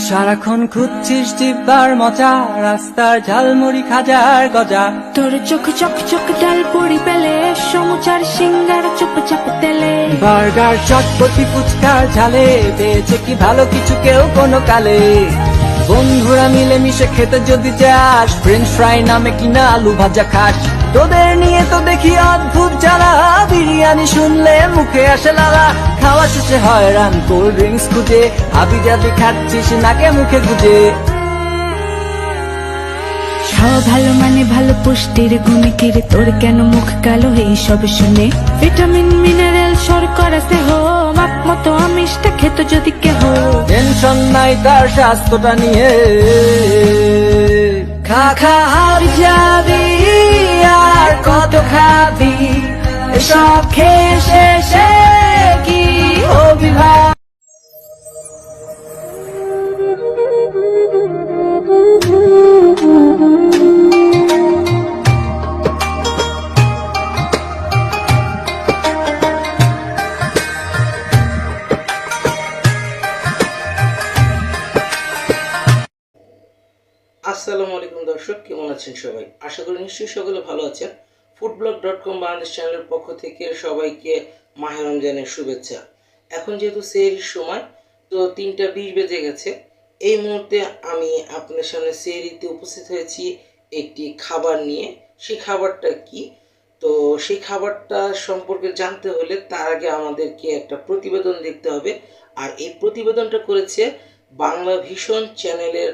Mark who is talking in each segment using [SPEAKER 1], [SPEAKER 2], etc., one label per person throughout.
[SPEAKER 1] সারাক্ষণ খুঁজছিস জিব্বার মজা, রাস্তার ঝালমুড়ি খাজার গজা।
[SPEAKER 2] তোর চোখ চক চক ডাল পড়ি পেলে, সমুচার সিঙ্গার চুপ চাপ তেলে।
[SPEAKER 1] বার্গার চটপটি ফুচকার ঝালে, পেয়েছে কি ভালো কিছু কেউ কোনো কালে। বন্ধুরা মিলে মিশে খেতে যদি যাস, ফ্রেঞ্চ ফ্রাই নামে কিনা আলু ভাজা খাস। তোদের নিয়ে তো দেখি অদ্ভুত জ্বালা, বিরিয়ানি শুনলে মুখে আসে লালা। খাওয়া শেষে হয়রান কোল্ড ড্রিঙ্কস খুঁজে, হাবি জাবি খাচ্ছিস নাকে মুখে গুজে।
[SPEAKER 2] খাওয়া ভালো মানে ভালো, পুষ্টির গুণে কিরে তোর কেন মুখ কালো এই সব শুনে। ভিটামিন মিনারেল শর্করা দেহ, মাপ মতো আমিষটা খেত যদি কেহ।
[SPEAKER 1] টেনশন নাই তার স্বাস্থ্যটা নিয়ে, খা খা হাবি যাবি আর কত খাবি। এসব খেয়ে শেষে কি হবি ভাই।
[SPEAKER 3] আসসালামু আলাইকুম দর্শক, কেমন আছেন সবাই? আশা করি নিশ্চয়ই সকলে ভালো আছেন। foodblog.com বাংলাদেশ চ্যানেলের পক্ষ থেকে সবাইকে মাহে রমজানের শুভেচ্ছা। এখন যেহেতু সেহরির সময়, তো 3টা 20 বেজে গেছে। এই মুহূর্তে আমি আপনাদের সামনে সেহরিতে উপস্থিত হয়েছি একটি খাবার নিয়ে। সেই খাবারটা কি, তো সেই খাবারটা সম্পর্কে জানতে হলে তার আগে আমাদেরকে একটা প্রতিবেদন দেখতে হবে। আর এই প্রতিবেদনটা করেছে বাংলা ভিশন চ্যানেলের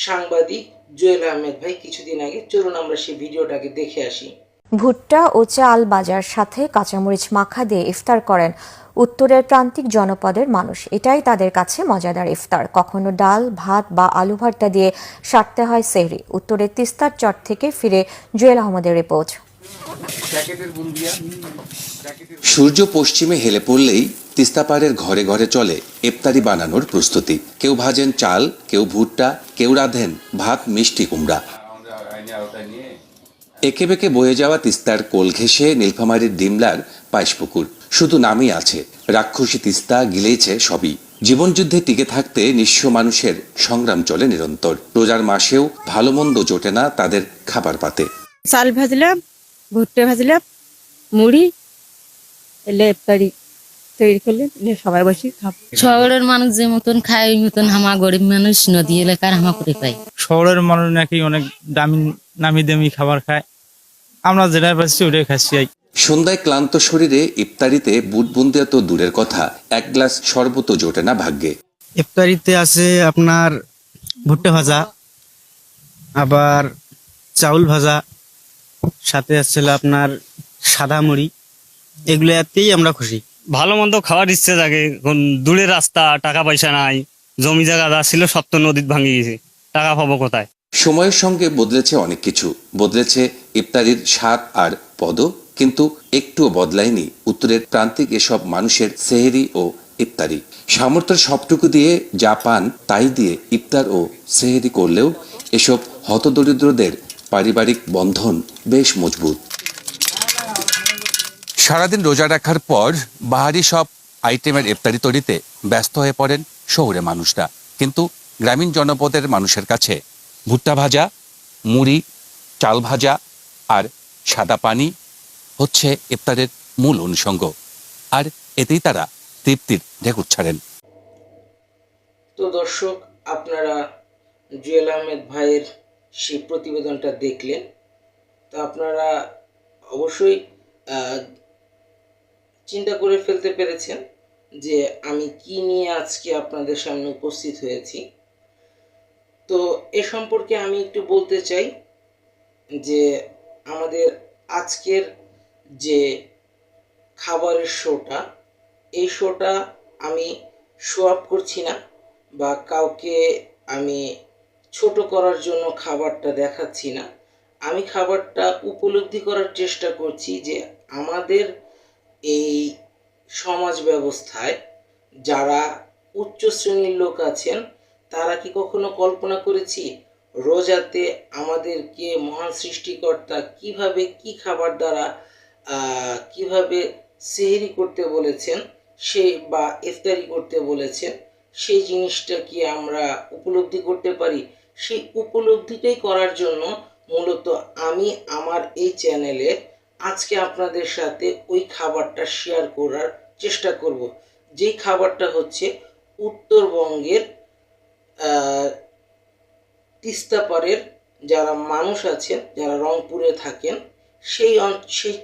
[SPEAKER 3] সাংবাদিক জুয়েল আহমেদ ভাই কিছুদিন আগে। চলুন আমরা সেই ভিডিওটাকে দেখে আসি।
[SPEAKER 4] ভুট্টা ও চাল বাজার সাথে কাঁচামরিচ মাখা দিয়ে ইফতার করেন উত্তরের প্রান্তিক জনপদের মানুষ। এটাই তাদের কাছে মজাদার ইফতার। কখনো ডাল ভাত বা আলু ভর্তা দিয়ে সারতে হয় সেহরি। উত্তরের তিস্তার চর থেকে ফিরে জুয়েল আহমদের রিপোর্ট।
[SPEAKER 5] সূর্য পশ্চিমে হেলে পড়লেই তিস্তাপাড়ের ঘরে ঘরে চলে ইফতারি বানানোর প্রস্তুতি। কেউ ভাজেন চাল, কেউ ভুট্টা, কেউ রাঁধেন ভাত মিষ্টি কুমড়া। একে বেঁকে বয়ে যাওয়া তিস্তার কোল ঘেঁষে নীলফামারীর ডিমলার পায়েসপুকুর শুধু নামই আছে, রাক্ষসী তিস্তা গিলেছে সবই। জীবনযুদ্ধে টিকে থাকতে নিঃস্ব মানুষের সংগ্রাম চলে নিরন্তর। রোজার মাসেও ভালো মন্দ জোটে না তাদের খাবার পাতে।
[SPEAKER 6] চাল ভাজলাম, ভুট্টা ভাজলাম, মুড়ি এলে ইফতারি তৈরি করলে সবাই বসে খাবো।
[SPEAKER 7] শহরের মানুষ যে মতন খায় ওই মতন হামা গরিব মানুষ নদী এলাকার হামা করে পাই।
[SPEAKER 8] শহরের মানুষ নাকি অনেক নামি দামি খাবার খায়, আমরা যেটা পাচ্ছি ওটাই খাচ্ছি।
[SPEAKER 5] সন্ধ্যায় ক্লান্ত শরীরে ইফতারিতে বুটবুন্দিয়া তো দূরের কথা, এক গ্লাস শরবত জোটে না ভাগ্যে।
[SPEAKER 9] ইফতারিতে আছে আপনার ভুট্টা ভাজা, আবার চাউল ভাজা, সাথে আসছিল আপনার সাদা মুড়ি। এগুলো এতেই আমরা খুশি।
[SPEAKER 10] ভালো মন্দ খাওয়ার ইচ্ছে জাগে। দূরের রাস্তা, টাকা পয়সা নাই, জমি জায়গা যা ছিল সব তো নদীত ভাঙে গেছে, টাকা পাবো কোথায়?
[SPEAKER 5] সময়ের সঙ্গে বদলেছে অনেক কিছু, বদলেছে ইফতারির স্বাদ আর পদও, কিন্তু একটুও বদলায়নি উত্তরের প্রান্তিক এসব মানুষের সেহরি ও ইফতারি। সামর্থ্যের সবটুকু দিয়ে যা পান তাই দিয়ে ইফতার ও সেহরি করলেও এসব হতদরিদ্রদের পারিবারিক বন্ধন বেশ মজবুত। সারাদিন রোজা রাখার পর বাহারি সব আইটেমের ইফতারি তৈরিতে ব্যস্ত হয়ে পড়েন শহুরে মানুষরা, কিন্তু গ্রামীণ জনপদের মানুষের কাছে ভুট্টা ভাজা, মুড়ি, চাল ভাজা আর সাদা পানি হচ্ছে ইফতারের মূল অনুষঙ্গ, আর এতেই তারা তৃপ্তির ঢেকুর ছাড়েন।
[SPEAKER 3] তো দর্শক, আপনারা জুয়েল আহমেদ ভাইয়ের সেই প্রতিবেদনটা দেখলেন। তো আপনারা অবশ্যই চিন্তা করে ফেলতে পেরেছেন যে আমি কি নিয়ে আজকে আপনাদের সামনে উপস্থিত হয়েছি। তো এ সম্পর্কে আমি একটু বলতে চাই যে আমাদের আজকের যে খাবারের শোটা, এই শোটা আমি শো আপ করছি না বা কাউকে আমি ছোট করার জন্য খাবারটা দেখাচ্ছি না। আমি খাবারটা উপলব্ধি করার চেষ্টা করছি যে আমাদের এই সমাজ ব্যবস্থায় যারা উচ্চ শ্রেণীর লোক আছেন তারা কি কখনো কল্পনা করেছি রোজাতে আমাদেরকে মহান সৃষ্টিকর্তা কিভাবে কি খাবার দ্বারা কিভাবে সেহরি করতে বলেছেন, সে বা ইফতারি করতে বলেছেন, সেই জিনিসটা কি আমরা উপলব্ধি করতে পারি? সেই উপলব্ধিটাই করার জন্য মূলত আমি আমার এই চ্যানেলে আজকে আপনাদের সাথে ওই খাবারটা শেয়ার করার চেষ্টা করব। যেই খাবারটা হচ্ছে উত্তরবঙ্গের তিস্তাপাড়ের যারা মানুষ আছেন, যারা রংপুরে থাকেন, সেই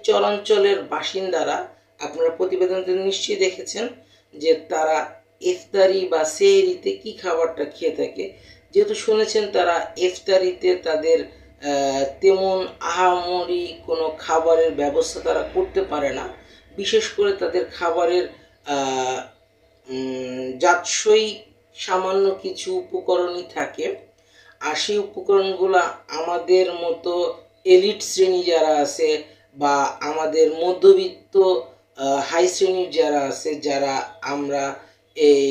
[SPEAKER 3] চরাঞ্চলের বাসিন্দারা, আপনারা প্রতিবেদনতে নিশ্চয়ই দেখেছেন যে তারা ইফতারি বা সেহরিতে কি খাবারটা খেয়ে থাকে। যেহেতু শুনেছেন তারা ইফতারিতে তাদের তেমন আহামরি কোনো খাবারের ব্যবস্থা তারা করতে পারে না। বিশেষ করে তাদের খাবারের জাতসই সামান্য কিছু উপকরণই থাকে। আর সেই উপকরণগুলো আমাদের মতো এলিট শ্রেণী যারা আছে বা আমাদের মধ্যবিত্ত হাই শ্রেণীর যারা আছে, যারা আমরা এই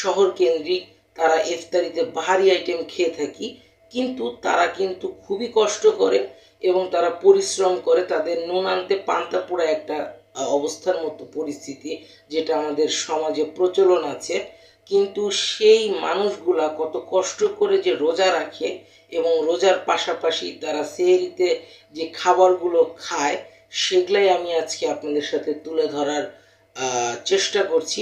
[SPEAKER 3] শহর কেন্দ্রিক, তারা ইফতারিতে ভারী আইটেম খেয়ে থাকি। কিন্তু তারা কিন্তু খুবই কষ্ট করে এবং তারা পরিশ্রম করে। তাদের নুন আনতে পান্তা পোড়া একটা অবস্থার মতো পরিস্থিতি, যেটা আমাদের সমাজে প্রচলন আছে। কিন্তু সেই মানুষগুলা কত কষ্ট করে যে রোজা রাখে এবং রোজার পাশাপাশি তারা সেহরিতে যে খাবারগুলো খায়, সেগুলাই আমি আজকে আপনাদের সাথে তুলে ধরার চেষ্টা করছি।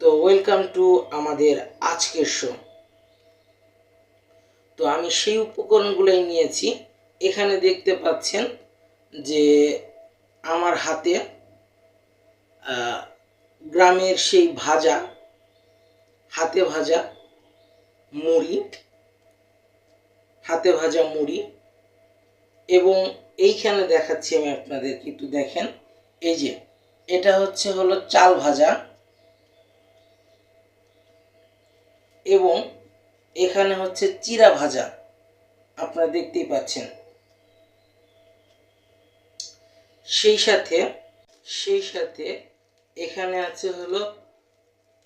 [SPEAKER 3] তো ওয়েলকাম টু আমাদের আজকের শো। তো আমি সেই উপকরণগুলোই নিয়েছি। এখানে দেখতে পাচ্ছেন যে আমার হাতে গ্রামের সেই হাতে ভাজা মুড়ি এবং এইখানে দেখাচ্ছি আমি আপনাদেরকে, একটু দেখেন। এই যে এটা হলো চাল ভাজা এবং এখানে হচ্ছে চিড়া ভাজা, আপনারা দেখতেই পাচ্ছেন। সেই সাথে এখানে আছে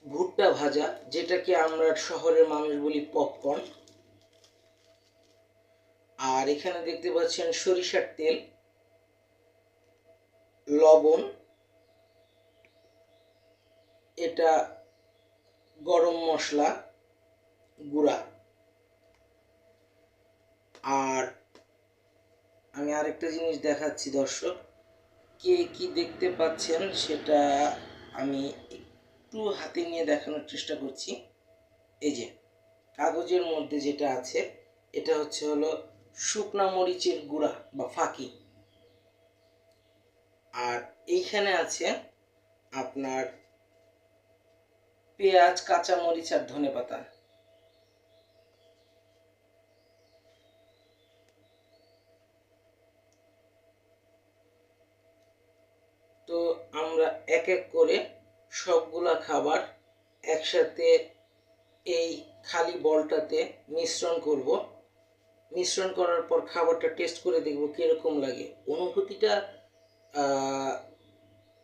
[SPEAKER 3] ভুট্টা ভাজা, যেটাকে আমরা শহরের মানুষ বলি পপকর্ন। আর এখানে দেখতে পাচ্ছেন সরিষার তেল, লবণ, এটা গরম মশলা গুঁড়া। আর আমি আরেকটা জিনিস দেখাচ্ছি দর্শক, কে কি দেখতে পাচ্ছেন সেটা আমি একটু হাতে নিয়ে দেখানোর চেষ্টা করছি। এই যে কাগজের মধ্যে যেটা আছে, এটা হলো শুকনা মরিচের গুঁড়া বা ফাঁকি। আর এইখানে আছে আপনার পেঁয়াজ, কাঁচা মরিচ আর ধনেপাতা। তো আমরা এক এক করে সবগুলা খাবার একসাথে এই খালি বলটাতে মিশ্রণ করব। মিশ্রণ করার পর খাবারটা টেস্ট করে দেখব কীরকম লাগে। অনুভূতিটা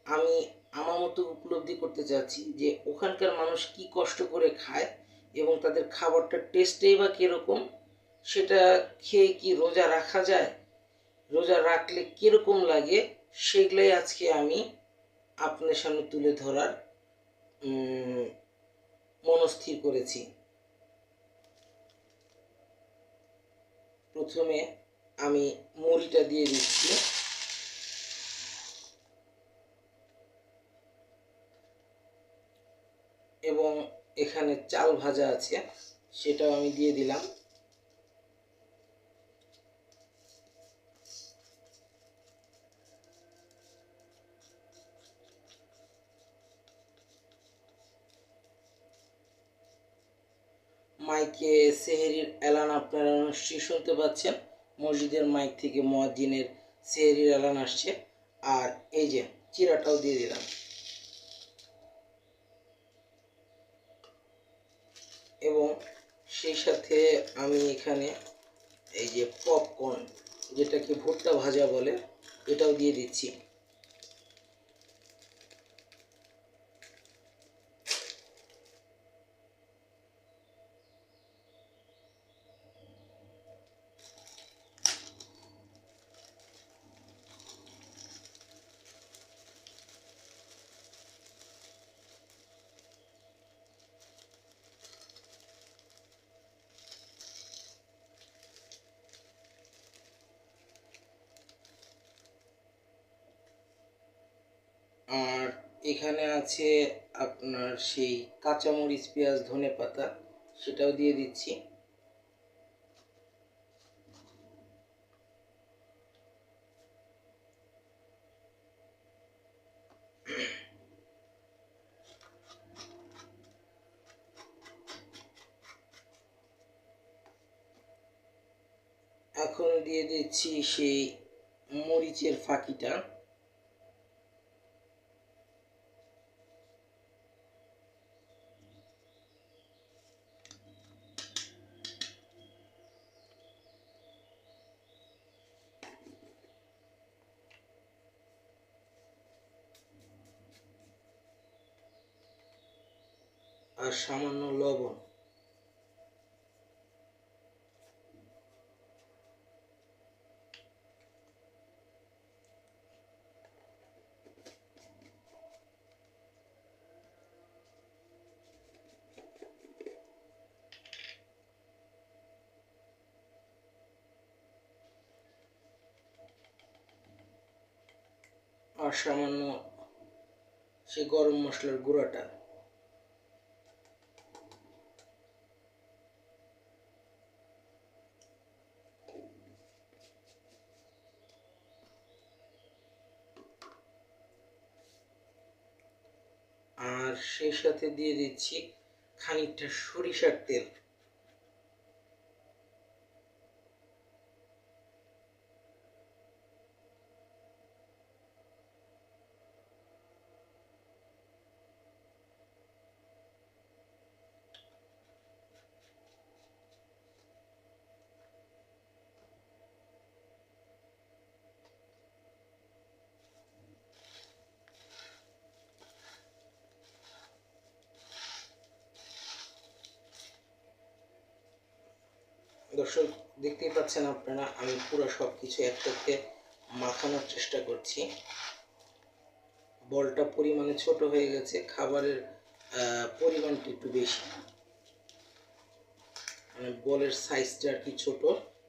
[SPEAKER 3] আমি আমার মতো উপলব্ধি করতে চাচ্ছি যে ওখানকার মানুষ কি কষ্ট করে খায় এবং তাদের খাবারটা টেস্টেই বা কীরকম, সেটা খেয়ে কি রোজা রাখা যায়, রোজা রাখলে কীরকম লাগে, সেগুলোই আজকে আমি আপনাদের সামনে তুলে ধরার মনস্থির করেছি। প্রথমে আমি মুড়িটা দিয়ে দিচ্ছি। এবং এখানে চাল ভাজা আছে, সেটাও আমি দিয়ে দিলাম। মাইকে সেহরির এলান আপনারা নিশ্চয়ই শুনতে পাচ্ছেন। মসজিদের মাইক থেকে মুয়াজ্জিনের সেহরির এলান আসছে। আর এই যে চিড়াটাও দিয়ে দিলাম। এবং সেই সাথে আমি এখানে এই যে পপকর্ন, যেটাকে ভুট্টা ভাজা বলে, এটাও দিয়ে দিচ্ছি। আর এখানে আছে আপনার সেই কাঁচামরিচ, পেঁয়াজ, ধনেপাতা, সেটাও দিয়ে দিচ্ছি। এখন দিয়ে দিচ্ছি সেই মরিচের ফাঁকিটা। আর সামান্য লবণ। আর সামান্য সে গরম মশলার গুঁড়াটা। আর সেই সাথে দিয়ে দিচ্ছি খানিকটা সরিষার তেল। দর্শক দেখতেই পাচ্ছেন আপনারা, আমি পুরো সব কিছু একসাথে মাখানোর চেষ্টা করছি। বলটা পরিমাণে ছোট হয়ে গেছে, খাবারের পরিমাণটা একটু বেশি, মানে বলের সাইজটা আর কি ছোট,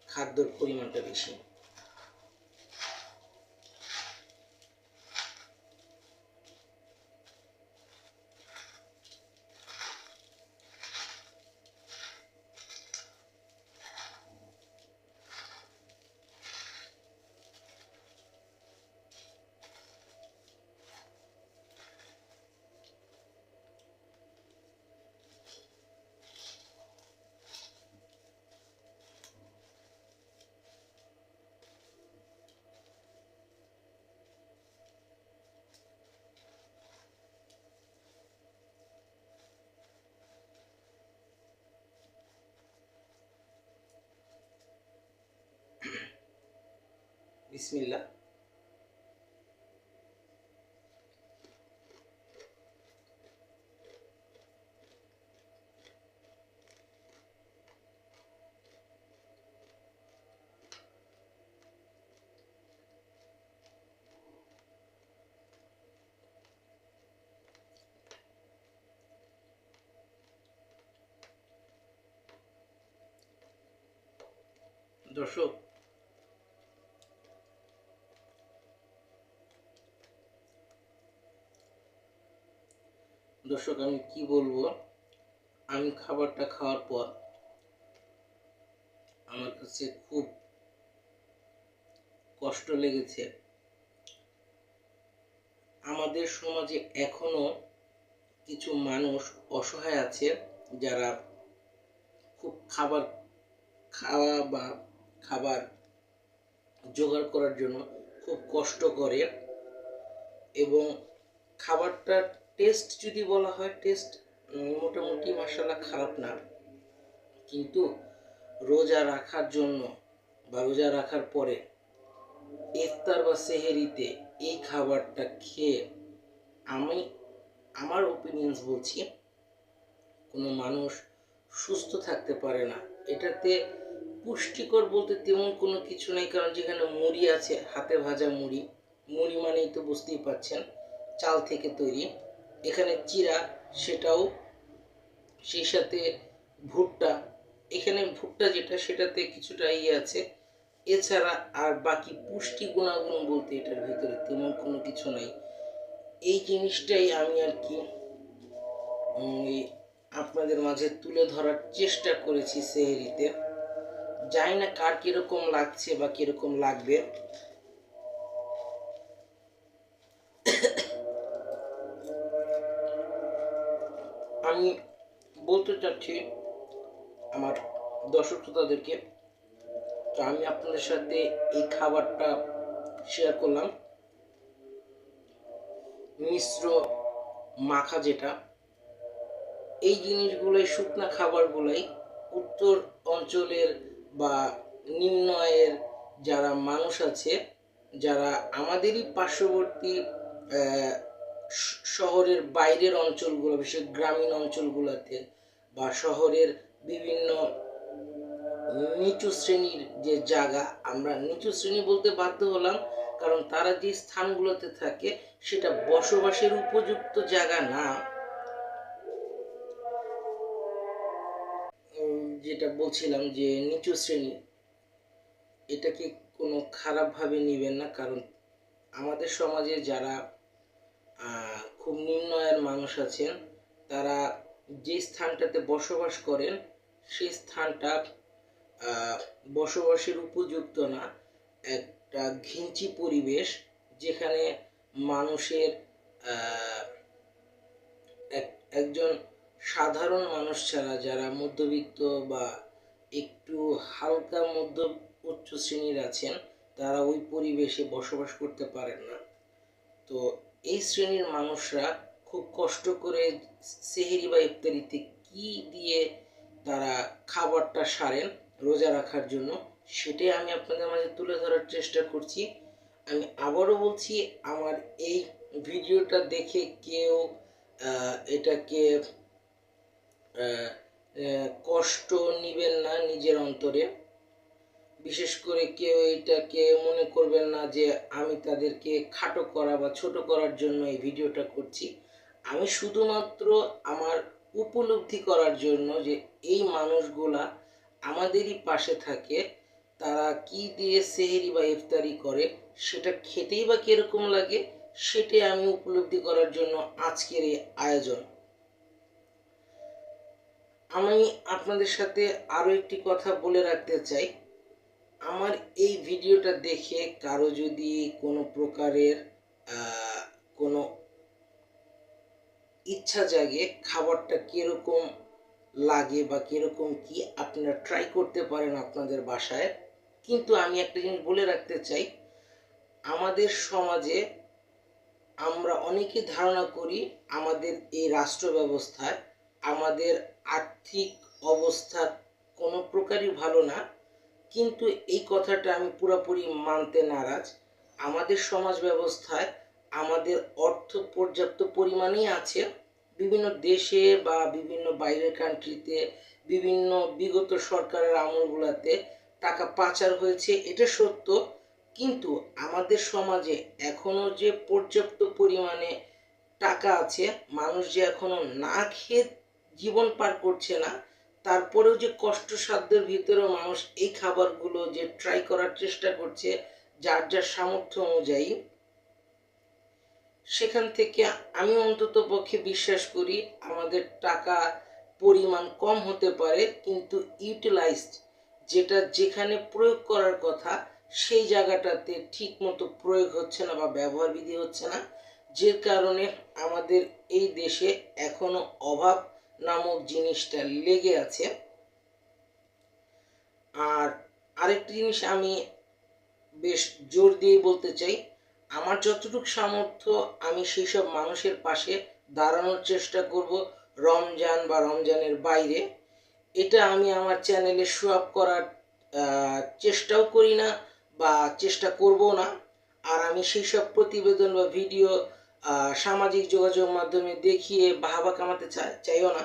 [SPEAKER 3] খাদ্যর পরিমাণটা বেশি। বিসমিল্লাহ। দর্শক আমি কি বলবো, আমি খাবারটা খাওয়ার পর আমার কাছে খুব কষ্ট লেগেছে। আমাদের সমাজে এখনো কিছু মানুষ অসহায় আছে যারা খুব খাবার খাওয়া বা খাবার জোগাড় করার জন্য খুব কষ্ট করে, এবং খাবারটার টেস্ট যদি বলা হয়, টেস্ট মোটামুটি মাশাআল্লাহ খারাপ না, কিন্তু রোজা রাখার জন্য বা রোজা রাখার পরে ইফতার বা সেহেরিতে এই খাবারটা খেয়ে আমার ওপিনিয়ন্স বলছি, কোনো মানুষ সুস্থ থাকতে পারে না। এটাতে পুষ্টিকর বলতে তেমন কোনো কিছু নেই, কারণ যেখানে মুড়ি আছে, হাতে ভাজা মুড়ি, মুড়ি মানেই তো বুঝতেই পারছেন চাল থেকে তৈরি, এখানে চিরা, সেটাও, সেই সাথে ভুট্টা, এখানে ভুট্টা যেটা সেটাতে কিছুটা আছে, এছাড়া আর বাকি পুষ্টি গুণাগুণ বলতে এটার ভিতরে তেমন কোনো কিছু নাই। এই জিনিসটাই আমি আর কি আপনাদের মাঝে তুলে ধরার চেষ্টা করেছি সেহরিতে। জানি না কার কিরকম লাগছে বা কিরকম লাগবে। আমি বলতে চাচ্ছি আমার দর্শক শ্রোতাদেরকে, তো আমি আপনাদের সাথে এই খাবারটা শেয়ার করলাম, মিশ্র মাখা যেটা। এই জিনিসগুলোই, শুকনা খাবারগুলাই উত্তর অঞ্চলের বা নিম্ন আয়ের যারা মানুষ আছে, যারা আমাদেরই পার্শ্ববর্তী শহরের বাইরের অঞ্চলগুলো, বিশেষ গ্রামীণ অঞ্চলগুলোতে বা শহরের বিভিন্ন নিচু শ্রেণীর যে জায়গা, আমরা নিচু শ্রেণী বলতে বাধ্য হলাম কারণ তারা যে স্থানগুলোতে থাকে সেটা বসবাসের উপযুক্ত জায়গা না। যেটা বলছিলাম যে নিচু শ্রেণী, এটাকে কোনো খারাপভাবে নেবেন না, কারণ আমাদের সমাজে যারা খুব নিম্ন আয়ের মানুষ আছেন, তারা যে স্থানটাতে বসবাস করেন সেই স্থানটা বসবাসের উপযুক্ত না। একটা ঘিঞ্চি পরিবেশ, যেখানে মানুষের একজন সাধারণ মানুষ ছাড়া যারা মধ্যবিত্ত বা একটু হালকা মধ্য উচ্চ শ্রেণীর আছেন, তারা ওই পরিবেশে বসবাস করতে পারেন না। তো এই শ্রেণীর মানুষরা খুব কষ্ট করে সেহরি বা ইফতারিতে কি দিয়ে তারা খাবারটা সারেন রোজা রাখার জন্য, সেটাই আমি আপনাদের মাঝে তুলে ধরার চেষ্টা করছি। আমি আবারও বলছি, আমার এই ভিডিওটা দেখে কেউ এটাকে কষ্ট নিবেন না নিজের অন্তরে। বিশেষ করে কেউ এটাকে মনে করবেন না যে আমি তাদেরকে খাটো করা বা ছোট করার জন্য এই ভিডিওটা করছি। আমি শুধুমাত্র আমার উপলব্ধি করার জন্য যে এই মানুষগুলা আমাদেরই পাশে থাকে, তারা কি দিয়ে সেহরি বা ইফতারি করে, সেটা খেতেই বা কিরকম লাগে, সেটাই আমি উপলব্ধি করার জন্য আজকের এই আয়োজন। আমি আপনাদের সাথে আরো একটি কথা বলে রাখতে চাই, আমার এই ভিডিওটা দেখে কারো যদি কোনো প্রকারের কোনো ইচ্ছা জাগে খাবারটা কিরকম লাগে বা কিরকম কি, আপনারা ট্রাই করতে পারেন আপনাদের বাসায়। কিন্তু আমি একটা জিনিস বলে রাখতে চাই, আমাদের সমাজে আমরা অনেকে ধারণা করি আমাদের এই রাষ্ট্র ব্যবস্থায় আমাদের আর্থিক অবস্থা কোনো প্রকারই ভালো না, কিন্তু এই কথাটা আমি পুরোপুরি মানতে নারাজ। আমাদের সমাজ ব্যবস্থায় আমাদের অর্থ পর্যাপ্ত পরিমাণেই আছে। বিভিন্ন দেশে বা বিভিন্ন বাইরের কান্ট্রিতে বিভিন্ন বিগত সরকারের আমলগুলোতে টাকা পাচার হয়েছে, এটা সত্য, কিন্তু আমাদের সমাজে এখনো যে পর্যাপ্ত পরিমাণে টাকা আছে, মানুষ যে এখনো না খেয়ে জীবন পার করছে না, তারপরেও যে কষ্টসাধ্যের ভিতরেও মানুষ এই খাবারগুলো যে ট্রাই করার চেষ্টা করছে যার যার সামর্থ্য অনুযায়ী, সেখান থেকে আমি অন্তত পক্ষে বিশ্বাস করি আমাদের টাকা পরিমাণ কম হতে পারে, কিন্তু ইউটিলাইজড যেটা যেখানে প্রয়োগ করার কথা সেই জায়গাটাতে ঠিক মতো প্রয়োগ হচ্ছে না বা ব্যবহার বিধি হচ্ছে না, যে কারণে আমাদের এই দেশে এখনো অভাব নামক জিনিসটা লেগে আছে। আর আরেকটি জিনিস আমি বেশ জোর দিয়ে বলতে চাই, আমার যতটুকু সামর্থ্য আমি সেই সব মানুষের পাশে দাঁড়ানোর চেষ্টা করব রমজান বা রমজানের বাইরে। এটা আমি আমার চ্যানেলে শো আপ করার চেষ্টাও করি না বা চেষ্টা করব না। আর আমি সেই সব প্রতিবেদন বা ভিডিও সামাজিক যোগাযোগ মাধ্যমে দেখিয়ে বাহবা কামাতে চাইও না।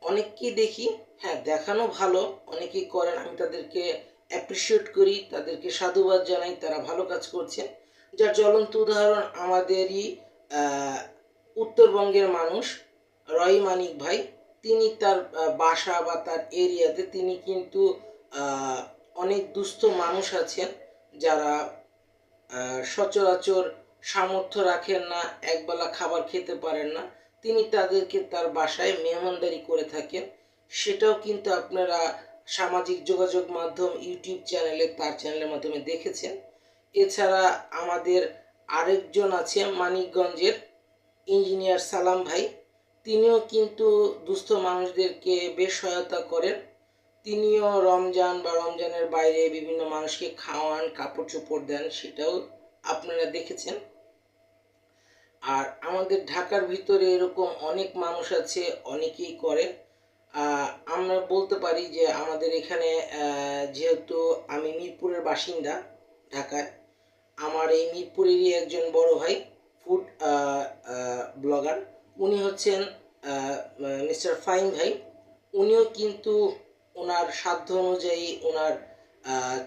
[SPEAKER 3] অনেককেই দেখি, হ্যাঁ দেখানো ভালো, অনেকেই করেন, আমি তাদেরকে অ্যাপ্রিসিয়েট করি, তাদেরকে সাধুবাদ জানাই, তারা ভালো কাজ করছেন। যার জ্বলন্ত উদাহরণ আমাদেরই উত্তরবঙ্গের মানুষ রয় মানিক ভাই। তিনি তার বাসা বা তার এরিয়াতে তিনি কিন্তু অনেক দুস্থ মানুষ আছেন যারা সচরাচর সামর্থ্য রাখেন না, একবেলা খাবার খেতে পারেন না, তিনি তাদেরকে তার বাসায় মেহমানদারি করে থাকেন। সেটাও কিন্তু আপনারা সামাজিক যোগাযোগ মাধ্যম ইউটিউব চ্যানেলে, তার চ্যানেলের মাধ্যমে দেখেছেন। এছাড়া আমাদের আরেকজন আছে মানিকগঞ্জের ইঞ্জিনিয়ার সালাম ভাই, তিনিও কিন্তু দুস্থ মানুষদেরকে বেশ সহায়তা করেন। তিনিও রমজান বা রমজানের বাইরে বিভিন্ন মানুষকে খাওয়ান, কাপড় চোপড় দেন, সেটাও আপনারা দেখেছেন। আর আমাদের ঢাকার ভিতরে এরকম অনেক মানুষ আছে, অনেকেই করে। আমরা বলতে পারি যে আমাদের এখানে যেহেতু আমি মিরপুরের বাসিন্দা ঢাকায়, আমার এই মিরপুরেরই একজন বড় ভাই ফুড ব্লগার, উনি হচ্ছেন মিস্টার ফাইন ভাই। উনিও কিন্তু ওনার সাধ্য অনুযায়ী ওনার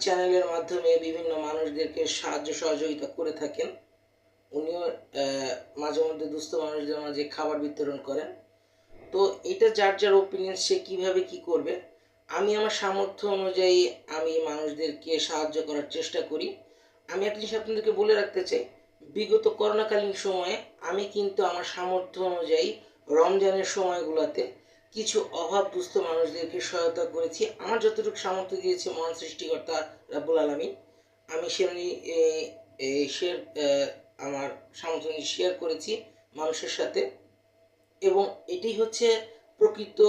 [SPEAKER 3] চ্যানেলের মাধ্যমে বিভিন্ন মানুষদেরকে সাহায্য সহযোগিতা করে থাকেন। উনিও মাঝে মধ্যে দুস্থ মানুষদের মাঝে খাবার বিতরণ করেন। তো এটা যার যার ওপিনিয়ন, সে কীভাবে কী করবে। আমি আমার সামর্থ্য অনুযায়ী আমি মানুষদেরকে সাহায্য করার চেষ্টা করি। আমি একটা জিনিস আপনাদেরকে বলে রাখতে চাই, বিগত করোনাকালীন সময়ে আমি কিন্তু আমার সামর্থ্য অনুযায়ী রমজানের সময়গুলোতে কিছু অভাব দুস্থ মানুষদেরকে সহায়তা করেছি। আমার যতটুকু সামর্থ্য দিয়েছে মহান সৃষ্টিকর্তা রাব্বুল আলামিন, আমি আমার সামর্থ্য অনুযায়ী শেয়ার করেছি মানুষের সাথে। এবং এটি হচ্ছে প্রকৃত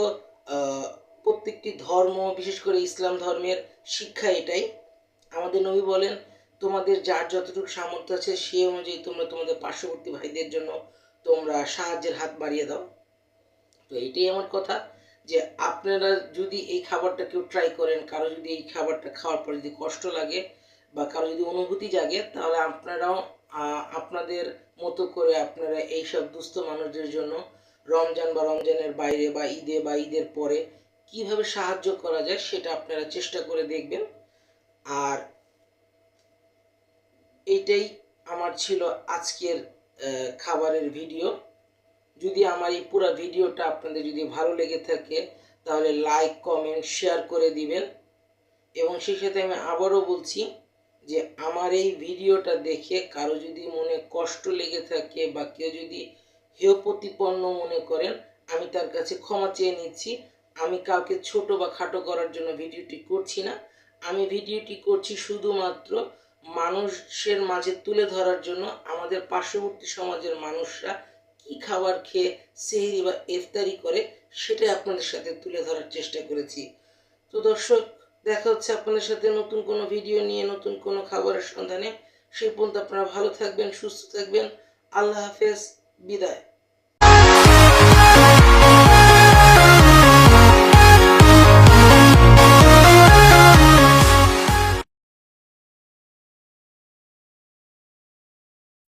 [SPEAKER 3] প্রত্যেকটি ধর্ম, বিশেষ করে ইসলাম ধর্মের শিক্ষা এটাই। আমাদের নবী বলেন, তোমাদের যার যতটুকু সামর্থ্য আছে সেই অনুযায়ী তোমরা তোমাদের পার্শ্ববর্তী ভাইদের জন্য তোমরা সাহায্যের হাত বাড়িয়ে দাও। তো এইটাই আমার কথা, যে আপনারা যদি এই খাবারটা কেউ ট্রাই করেন, কারো যদি এই খাবারটা খাওয়ার পর যদি কষ্ট লাগে বা কারো যদি অনুভূতি জাগে, তাহলে আপনারাও আপনাদের মতো করে আপনারা এইসব দুস্থ মানুষদের জন্য রমজান বা রমজানের বাইরে বা ঈদে বা ঈদের পরে কিভাবে সাহায্য করা যায় সেটা আপনারা চেষ্টা করে দেখবেন। আর এইটাই আমার ছিল আজকের খাবারের ভিডিও। যদি আমার এই পুরো ভিডিওটা আপনাদের যদি ভালো লেগে থাকে তাহলে লাইক, কমেন্ট, শেয়ার করে দিবেন। এবং সেই সাথে আমি আবারও বলছি যে আমার এই ভিডিওটা দেখে কারো যদি মনে কষ্ট লেগে থাকে বা কেউ যদি হেয় প্রতিপন্ন মনে করেন, আমি তার কাছে ক্ষমা চেয়ে নিচ্ছি। আমি কাউকে ছোট বা খাটো করার জন্য ভিডিওটি করছি না, আমি ভিডিওটি করছি শুধুমাত্র মানুষের মাঝে তুলে ধরার জন্য। আমাদের পার্শ্ববর্তী সমাজের মানুষরা কি খাবার খেয়ে সেহরি বা ইফতারি করে সেটাই আপনাদের সাথে তুলে ধরার চেষ্টা করেছি। তো দর্শক, দেখা হচ্ছে আপনাদের সাথে নতুন কোনো ভিডিও নিয়ে, নতুন কোনো খাবারের সন্ধানে। সেই পর্যন্ত আপনারা ভালো থাকবেন, সুস্থ থাকবেন। আল্লাহ হাফেজ, বিদায়।